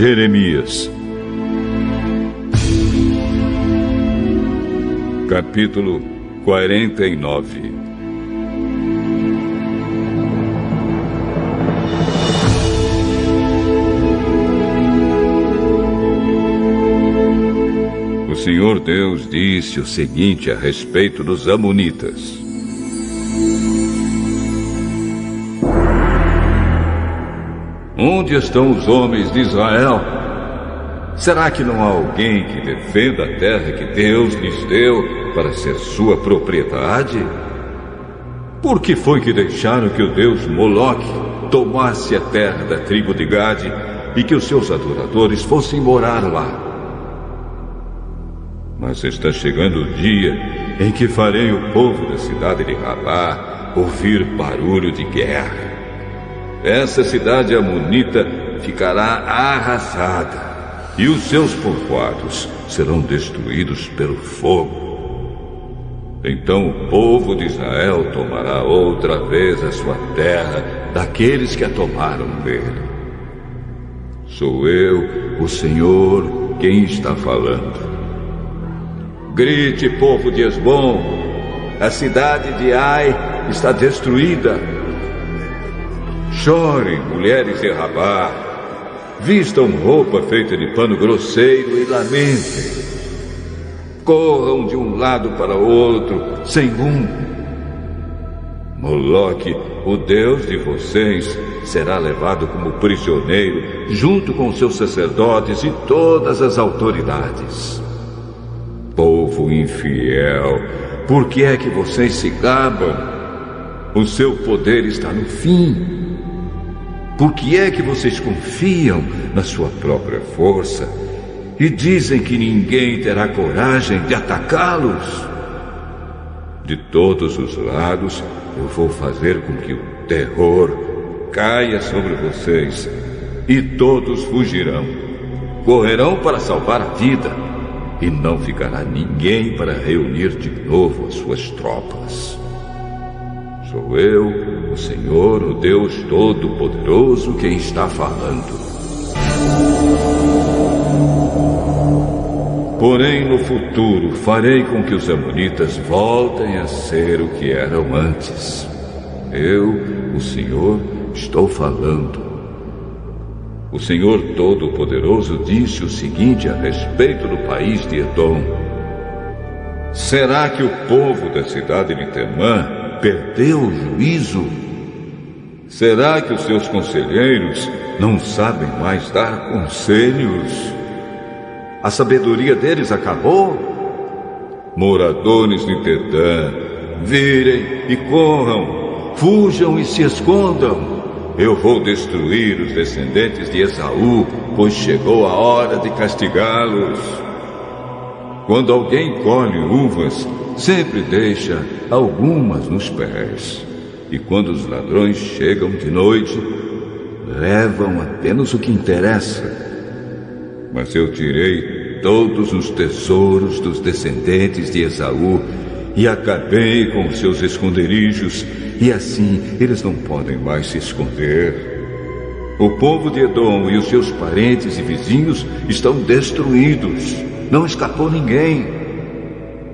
Jeremias, capítulo 49. O Senhor Deus disse o seguinte a respeito dos amonitas: Onde estão os homens de Israel? Será que não há alguém que defenda a terra que Deus lhes deu para ser sua propriedade? Por que foi que deixaram que o deus Moloque tomasse a terra da tribo de Gade e que os seus adoradores fossem morar lá? Mas está chegando o dia em que farei o povo da cidade de Rabá ouvir barulho de guerra. Essa cidade amonita ficará arrasada e os seus povoados serão destruídos pelo fogo. Então o povo de Israel tomará outra vez a sua terra daqueles que a tomaram dele. Sou eu, o Senhor, quem está falando. Grite, povo de Esbom, a cidade de Ai está destruída. Chorem, mulheres de Rabá, vistam roupa feita de pano grosseiro e lamentem. Corram de um lado para o outro, sem rumo. Moloque, o deus de vocês, será levado como prisioneiro, junto com seus sacerdotes e todas as autoridades. Povo infiel, por que é que vocês se gabam? O seu poder está no fim. Por que é que vocês confiam na sua própria força e dizem que ninguém terá coragem de atacá-los? De todos os lados, eu vou fazer com que o terror caia sobre vocês e todos fugirão. Correrão para salvar a vida e não ficará ninguém para reunir de novo as suas tropas. Sou eu, o Senhor, o Deus Todo-Poderoso, quem está falando. Porém, no futuro, farei com que os amonitas voltem a ser o que eram antes. Eu, o Senhor, estou falando. O Senhor Todo-Poderoso disse o seguinte a respeito do país de Edom: Será que o povo da cidade de Temã perdeu o juízo? Será que os seus conselheiros não sabem mais dar conselhos? A sabedoria deles acabou? Moradores de Dedã, virem e corram, fujam e se escondam. Eu vou destruir os descendentes de Esaú, pois chegou a hora de castigá-los. Quando alguém colhe uvas, sempre deixa algumas nos pés. E quando os ladrões chegam de noite, levam apenas o que interessa. Mas eu tirei todos os tesouros dos descendentes de Esaú e acabei com os seus esconderijos, e assim eles não podem mais se esconder. O povo de Edom e os seus parentes e vizinhos estão destruídos. Não escapou ninguém.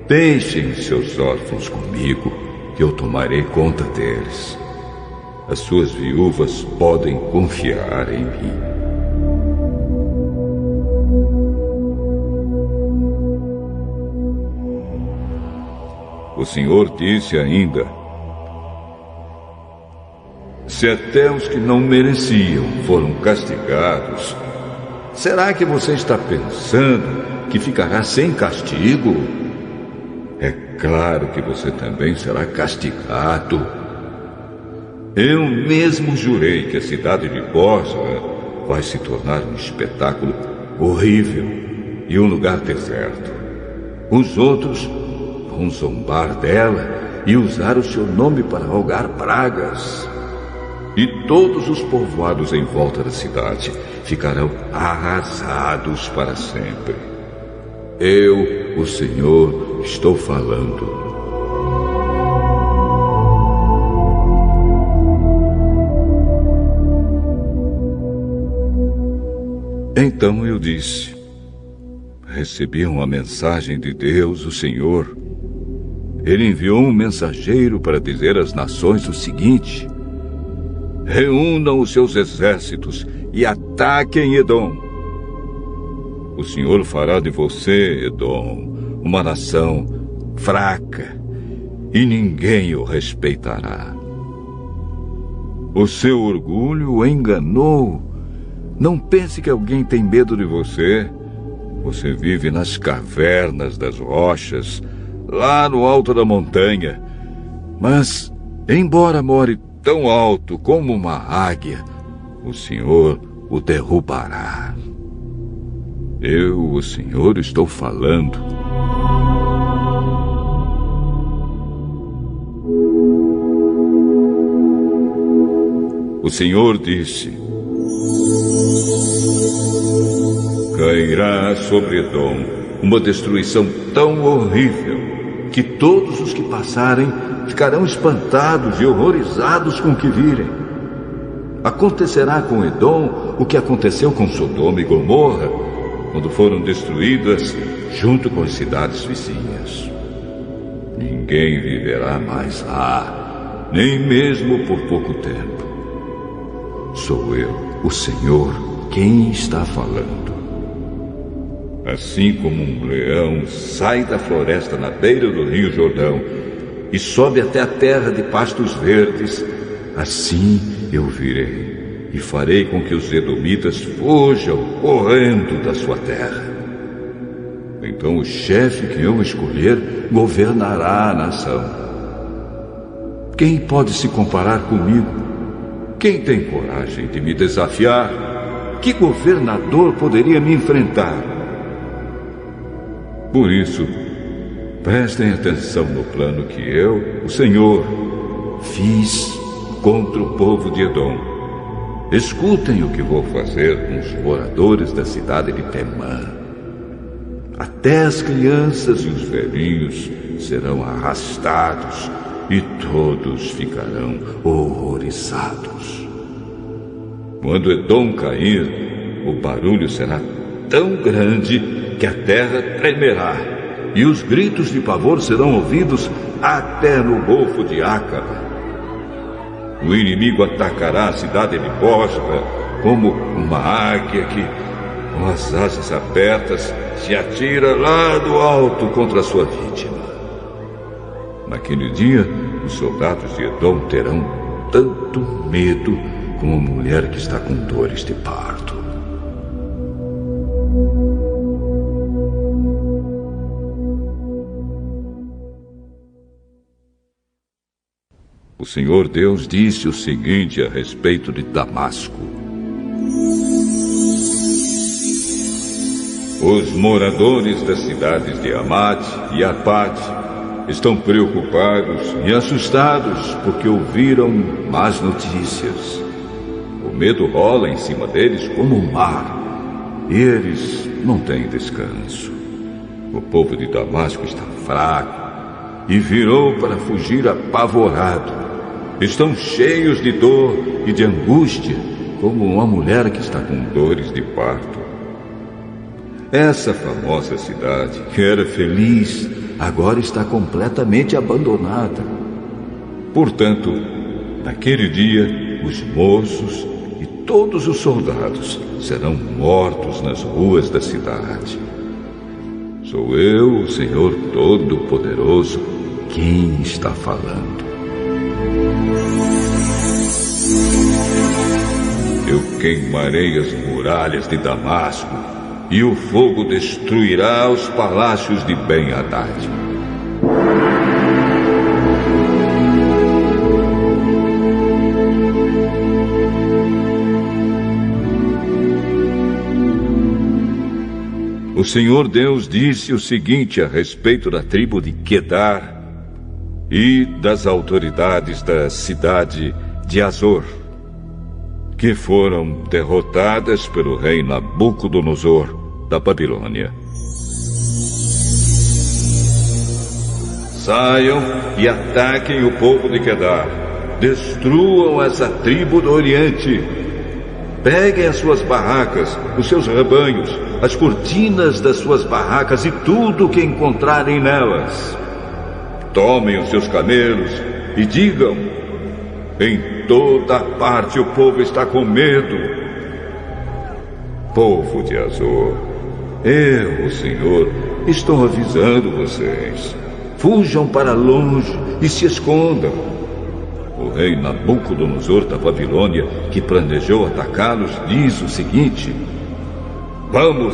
Deixem seus órfãos comigo, que eu tomarei conta deles. As suas viúvas podem confiar em mim. O Senhor disse ainda: Se até os que não mereciam foram castigados, será que você está pensando que ficará sem castigo? É claro que você também será castigado. Eu mesmo jurei que a cidade de Bosra vai se tornar um espetáculo horrível e um lugar deserto. Os outros vão zombar dela e usar o seu nome para rogar pragas. E todos os povoados em volta da cidade ficarão arrasados para sempre. Eu, o Senhor, estou falando. Então eu disse: recebi uma mensagem de Deus, o Senhor. Ele enviou um mensageiro para dizer às nações o seguinte: reúnam os seus exércitos e ataquem Edom. O Senhor fará de você, Edom, uma nação fraca, e ninguém o respeitará. O seu orgulho o enganou. Não pense que alguém tem medo de você. Você vive nas cavernas das rochas, lá no alto da montanha. Mas, embora more tão alto como uma águia, o Senhor o derrubará. Eu, o Senhor, estou falando. O Senhor disse: cairá sobre Edom uma destruição tão horrível que todos os que passarem ficarão espantados e horrorizados com o que virem. Acontecerá com Edom o que aconteceu com Sodoma e Gomorra, quando foram destruídas junto com as cidades vizinhas. Ninguém viverá mais lá, nem mesmo por pouco tempo. Sou eu, o Senhor, quem está falando. Assim como um leão sai da floresta na beira do rio Jordão e sobe até a terra de pastos verdes, assim eu virei e farei com que os edomitas fujam correndo da sua terra. Então o chefe que eu escolher governará a nação. Quem pode se comparar comigo? Quem tem coragem de me desafiar? Que governador poderia me enfrentar? Por isso, prestem atenção no plano que eu, o Senhor, fiz contra o povo de Edom. Escutem o que vou fazer com os moradores da cidade de Temã. Até as crianças e os velhinhos serão arrastados e todos ficarão horrorizados. Quando Edom cair, o barulho será tão grande que a terra tremerá, e os gritos de pavor serão ouvidos até no Golfo de Ácaba. O inimigo atacará a cidade de Bosra como uma águia que, com as asas abertas, se atira lá do alto contra a sua vítima. Naquele dia, os soldados de Edom terão tanto medo como uma mulher que está com dores de parto. O Senhor Deus disse o seguinte a respeito de Damasco: os moradores das cidades de Hamat e Arpad estão preocupados e assustados porque ouviram más notícias. O medo rola em cima deles como um mar, e eles não têm descanso. O povo de Damasco está fraco e virou para fugir apavorado. Estão cheios de dor e de angústia, como uma mulher que está com dores de parto. Essa famosa cidade, que era feliz, agora está completamente abandonada. Portanto, naquele dia, os moços e todos os soldados serão mortos nas ruas da cidade. Sou eu, o Senhor Todo-Poderoso, quem está falando. Eu queimarei as muralhas de Damasco, e o fogo destruirá os palácios de Ben-Hadad. O Senhor Deus disse o seguinte a respeito da tribo de Quedar e das autoridades da cidade de Azor, que foram derrotadas pelo rei Nabucodonosor da Babilônia. Saiam e ataquem o povo de Quedar. Destruam essa tribo do Oriente. Peguem as suas barracas, os seus rebanhos, as cortinas das suas barracas e tudo o que encontrarem nelas. Tomem os seus camelos e digam: em toda parte o povo está com medo. Povo de Azor, eu, o Senhor, estou avisando vocês. Fujam para longe e se escondam. O rei Nabucodonosor da Babilônia, que planejou atacá-los, diz o seguinte: vamos,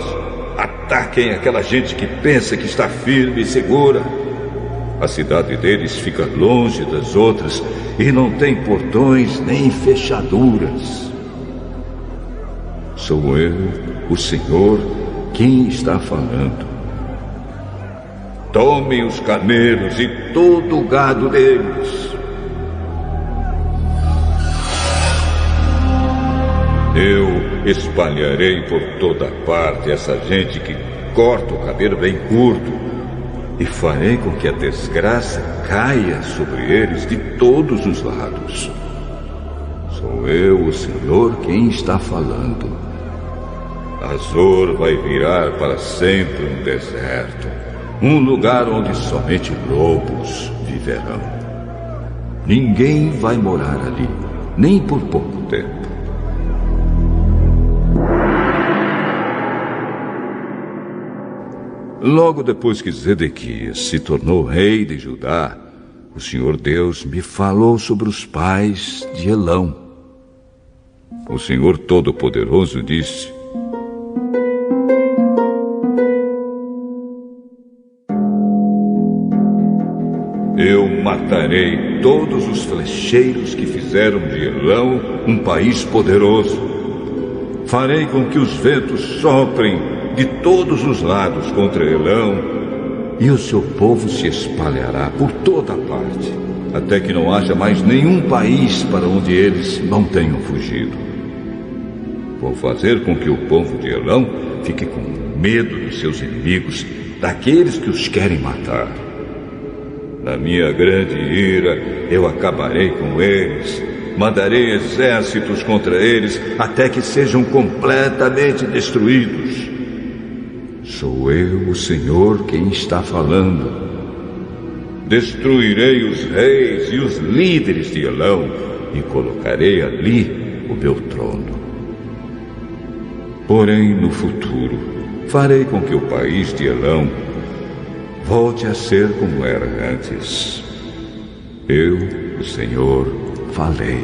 ataquem aquela gente que pensa que está firme e segura. A cidade deles fica longe das outras e não tem portões nem fechaduras. Sou eu, o Senhor, quem está falando. Tomem os camelos e todo o gado deles. Eu espalharei por toda parte essa gente que corta o cabelo bem curto e farei com que a desgraça caia sobre eles de todos os lados. Sou eu, o Senhor, quem está falando. Azor vai virar para sempre um deserto, um lugar onde somente lobos viverão. Ninguém vai morar ali, nem por pouco tempo. Logo depois que Zedequias se tornou rei de Judá, o Senhor Deus me falou sobre os pais de Elão. O Senhor Todo-Poderoso disse: eu matarei todos os flecheiros que fizeram de Elão um país poderoso. Farei com que os ventos soprem de todos os lados contra Elão, e o seu povo se espalhará por toda parte, até que não haja mais nenhum país para onde eles não tenham fugido. Vou fazer com que o povo de Elão fique com medo dos seus inimigos, daqueles que os querem matar. Na minha grande ira, eu acabarei com eles. Mandarei exércitos contra eles até que sejam completamente destruídos. Sou eu, o Senhor, quem está falando. Destruirei os reis e os líderes de Elão e colocarei ali o meu trono. Porém, no futuro, farei com que o país de Elão volte a ser como era antes. Eu, o Senhor, falei.